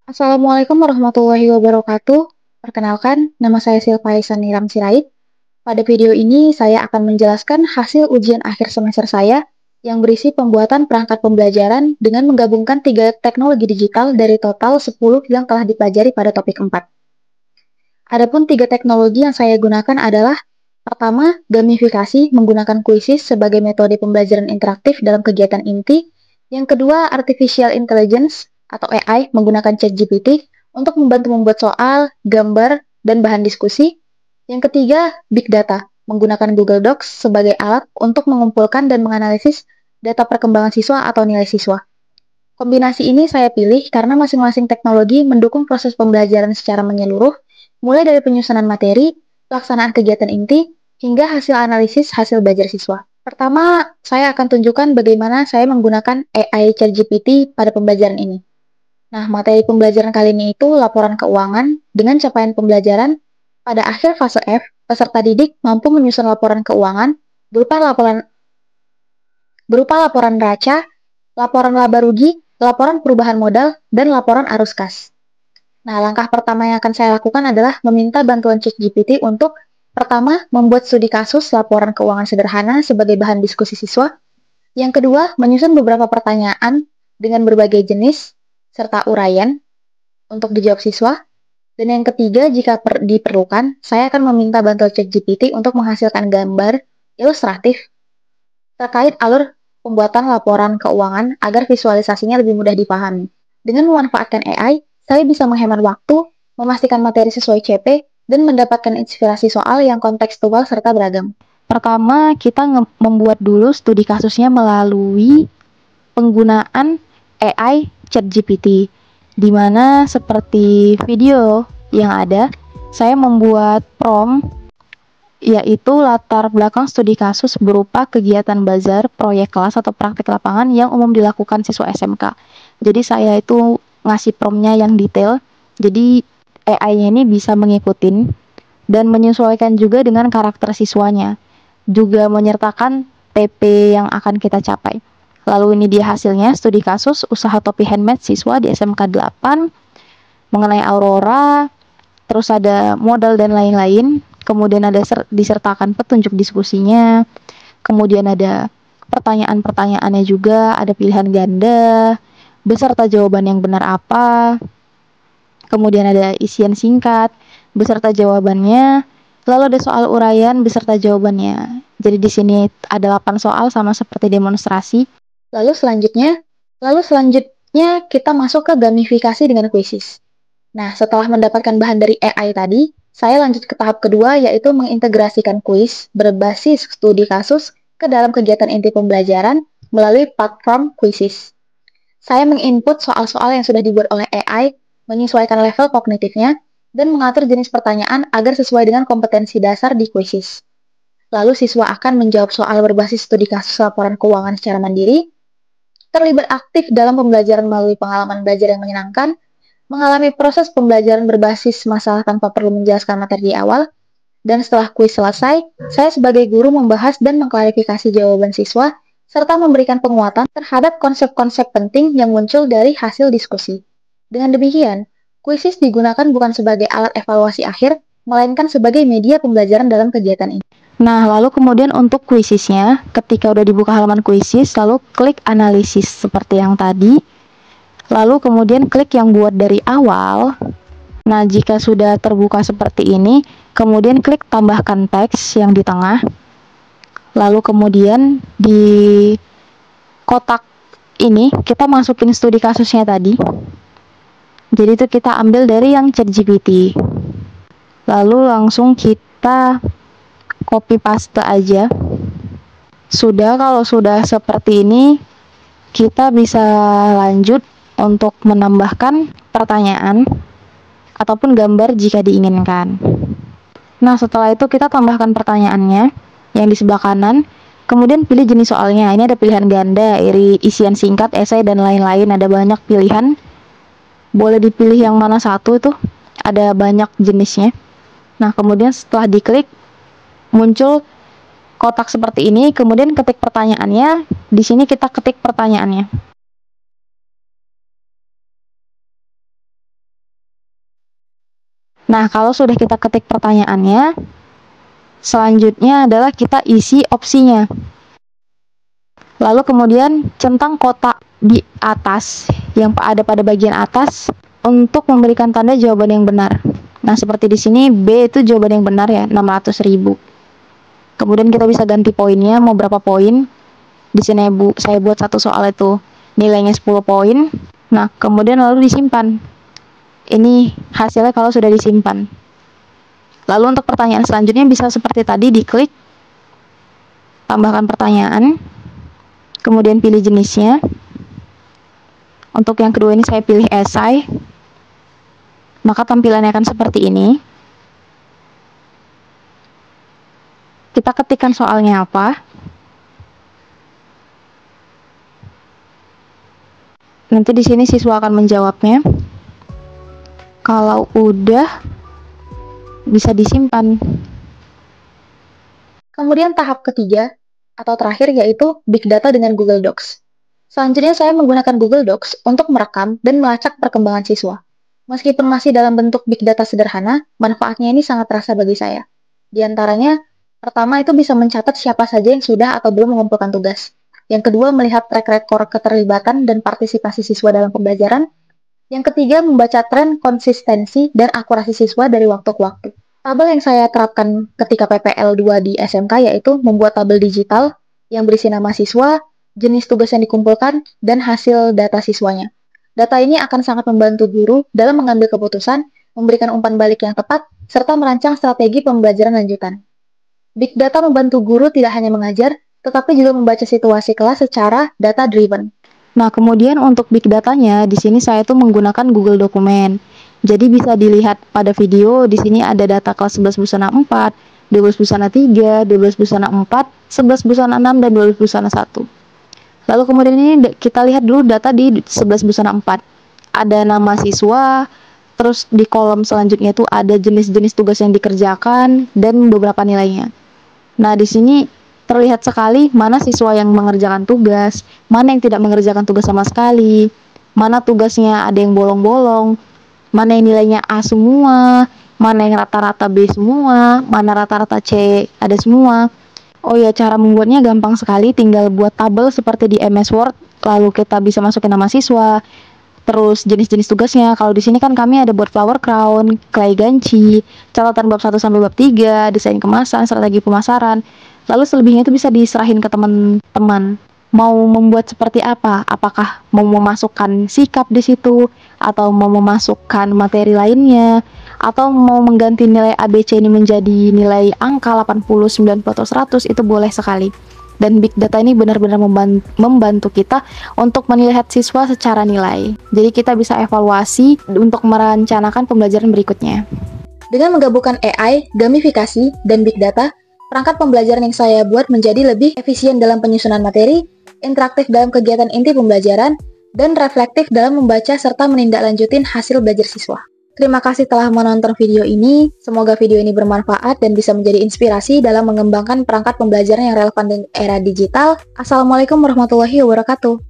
Assalamualaikum warahmatullahi wabarakatuh. Perkenalkan, nama saya Silva Niram Sirait. Pada video ini, saya akan menjelaskan hasil ujian akhir semester saya yang berisi pembuatan perangkat pembelajaran dengan menggabungkan 3 teknologi digital dari total 10 yang telah dipelajari pada topik 4. Adapun 3 teknologi yang saya gunakan adalah: pertama, gamifikasi menggunakan kuisis sebagai metode pembelajaran interaktif dalam kegiatan inti. Yang kedua, artificial intelligence atau AI menggunakan ChatGPT untuk membantu membuat soal, gambar, dan bahan diskusi. Yang ketiga, big data menggunakan Google Docs sebagai alat untuk mengumpulkan dan menganalisis data perkembangan siswa atau nilai siswa. Kombinasi ini saya pilih karena masing-masing teknologi mendukung proses pembelajaran secara menyeluruh, mulai dari penyusunan materi, pelaksanaan kegiatan inti, hingga hasil analisis hasil belajar siswa. Pertama, saya akan tunjukkan bagaimana saya menggunakan AI ChatGPT pada pembelajaran ini. Nah, materi pembelajaran kali ini itu laporan keuangan dengan capaian pembelajaran. Pada akhir fase F, peserta didik mampu menyusun laporan keuangan berupa laporan neraca, laporan laba rugi, laporan perubahan modal, dan laporan arus kas. Nah, langkah pertama yang akan saya lakukan adalah meminta bantuan ChatGPT untuk: pertama, membuat studi kasus laporan keuangan sederhana sebagai bahan diskusi siswa. Yang kedua, menyusun beberapa pertanyaan dengan berbagai jenis serta uraian untuk dijawab siswa. Dan yang ketiga, jika diperlukan, saya akan meminta bantuan ChatGPT untuk menghasilkan gambar ilustratif terkait alur pembuatan laporan keuangan agar visualisasinya lebih mudah dipahami. Dengan memanfaatkan AI, saya bisa menghemat waktu, memastikan materi sesuai CP, dan mendapatkan inspirasi soal yang kontekstual serta beragam. Pertama, kita membuat dulu studi kasusnya melalui penggunaan AI ChatGPT, di mana seperti video yang ada, saya membuat prompt yaitu latar belakang studi kasus berupa kegiatan bazar, proyek kelas, atau praktik lapangan yang umum dilakukan siswa SMK. Jadi saya itu ngasih promptnya yang detail, jadi AI-nya ini bisa mengikuti dan menyesuaikan juga dengan karakter siswanya, juga menyertakan TP yang akan kita capai. Lalu ini dia hasilnya, studi kasus usaha topi handmade siswa di SMK 8 mengenai Aurora, terus ada modal dan lain-lain. Kemudian ada disertakan petunjuk diskusinya, kemudian ada pertanyaan-pertanyaannya juga, ada pilihan ganda, beserta jawaban yang benar apa, kemudian ada isian singkat, beserta jawabannya, lalu ada soal uraian beserta jawabannya. Jadi di sini ada 8 soal sama seperti demonstrasi. Lalu selanjutnya kita masuk ke gamifikasi dengan kuisis. Nah, setelah mendapatkan bahan dari AI tadi, saya lanjut ke tahap kedua, yaitu mengintegrasikan kuis berbasis studi kasus ke dalam kegiatan inti pembelajaran melalui platform Quizzes. Saya menginput soal-soal yang sudah dibuat oleh AI, menyesuaikan level kognitifnya, dan mengatur jenis pertanyaan agar sesuai dengan kompetensi dasar di Quizzes. Lalu siswa akan menjawab soal berbasis studi kasus laporan keuangan secara mandiri, terlibat aktif dalam pembelajaran melalui pengalaman belajar yang menyenangkan, mengalami proses pembelajaran berbasis masalah tanpa perlu menjelaskan materi di awal, dan setelah kuis selesai, saya sebagai guru membahas dan mengklarifikasi jawaban siswa, serta memberikan penguatan terhadap konsep-konsep penting yang muncul dari hasil diskusi. Dengan demikian, kuisis digunakan bukan sebagai alat evaluasi akhir, melainkan sebagai media pembelajaran dalam kegiatan ini. Nah, lalu kemudian untuk kuisisnya, ketika udah dibuka halaman kuisis, lalu klik analisis seperti yang tadi. Lalu kemudian klik yang buat dari awal. Nah, jika sudah terbuka seperti ini, kemudian klik tambahkan teks yang di tengah. Lalu kemudian di kotak ini kita masukin studi kasusnya tadi. Jadi itu kita ambil dari yang ChatGPT. Lalu langsung kita copy paste aja. Kalau sudah seperti ini, kita bisa lanjut untuk menambahkan pertanyaan ataupun gambar jika diinginkan. Nah, setelah itu kita tambahkan pertanyaannya yang di sebelah kanan, kemudian pilih jenis soalnya. Ini ada pilihan ganda, isian singkat, esai, dan lain-lain. Ada banyak pilihan. Boleh dipilih yang mana satu itu, ada banyak jenisnya. Nah, kemudian setelah diklik, muncul kotak seperti ini, kemudian ketik pertanyaannya. Di sini kita ketik pertanyaannya. Nah, kalau sudah kita ketik pertanyaannya, selanjutnya adalah kita isi opsinya. Lalu kemudian centang kotak di atas yang ada pada bagian atas untuk memberikan tanda jawaban yang benar. Nah, seperti di sini B itu jawaban yang benar ya, 600.000. Kemudian kita bisa ganti poinnya, mau berapa poin. Di sini saya buat satu soal itu nilainya 10 poin. Nah, kemudian lalu disimpan. Ini hasilnya kalau sudah disimpan. Lalu untuk pertanyaan selanjutnya bisa seperti tadi, diklik, tambahkan pertanyaan, kemudian pilih jenisnya. Untuk yang kedua ini saya pilih esai. Maka tampilannya akan seperti ini. Kita ketikkan soalnya apa. Nanti di sini siswa akan menjawabnya. Kalau udah, bisa disimpan. Kemudian tahap ketiga atau terakhir yaitu Big Data dengan Google Docs. Selanjutnya saya menggunakan Google Docs untuk merekam dan melacak perkembangan siswa. Meskipun masih dalam bentuk Big Data sederhana, manfaatnya ini sangat terasa bagi saya. Di antaranya, pertama itu bisa mencatat siapa saja yang sudah atau belum mengumpulkan tugas. Yang kedua, melihat track record keterlibatan dan partisipasi siswa dalam pembelajaran. Yang ketiga, membaca tren, konsistensi, dan akurasi siswa dari waktu ke waktu. Tabel yang saya terapkan ketika PPL 2 di SMK yaitu membuat tabel digital yang berisi nama siswa, jenis tugas yang dikumpulkan, dan hasil data siswanya. Data ini akan sangat membantu guru dalam mengambil keputusan, memberikan umpan balik yang tepat, serta merancang strategi pembelajaran lanjutan. Big Data membantu guru tidak hanya mengajar, tetapi juga membaca situasi kelas secara data-driven. Nah, kemudian untuk big datanya, di sini saya tuh menggunakan Google Dokumen. Jadi bisa dilihat pada video, di sini ada data kelas 11 busana 4, 12 busana 3, 12 busana 4, 11 busana 6, dan 12 busana 1. Lalu kemudian ini kita lihat dulu data di 11 busana 4. Ada nama siswa, terus di kolom selanjutnya itu ada jenis-jenis tugas yang dikerjakan, dan beberapa nilainya. Nah, di sini terlihat sekali mana siswa yang mengerjakan tugas, mana yang tidak mengerjakan tugas sama sekali, mana tugasnya ada yang bolong-bolong, mana yang nilainya A semua, mana yang rata-rata B semua, mana rata-rata C ada semua. Oh ya, cara membuatnya gampang sekali, tinggal buat tabel seperti di MS Word, lalu kita bisa masukin nama siswa, terus jenis-jenis tugasnya. Kalau di sini kan kami ada buat flower crown, clay ganci, catatan bab 1 sampai bab 3, desain kemasan, strategi pemasaran. Lalu selebihnya itu bisa diserahin ke teman-teman. Mau membuat seperti apa? Apakah mau memasukkan sikap di situ, atau mau memasukkan materi lainnya, atau mau mengganti nilai ABC ini menjadi nilai angka 80, 90, atau 100, itu boleh sekali. Dan Big Data ini benar-benar membantu kita untuk melihat siswa secara nilai. Jadi kita bisa evaluasi untuk merencanakan pembelajaran berikutnya. Dengan menggabungkan AI, gamifikasi, dan Big Data, perangkat pembelajaran yang saya buat menjadi lebih efisien dalam penyusunan materi, interaktif dalam kegiatan inti pembelajaran, dan reflektif dalam membaca serta menindaklanjutin hasil belajar siswa. Terima kasih telah menonton video ini. Semoga video ini bermanfaat dan bisa menjadi inspirasi dalam mengembangkan perangkat pembelajaran yang relevan dengan era digital. Assalamualaikum warahmatullahi wabarakatuh.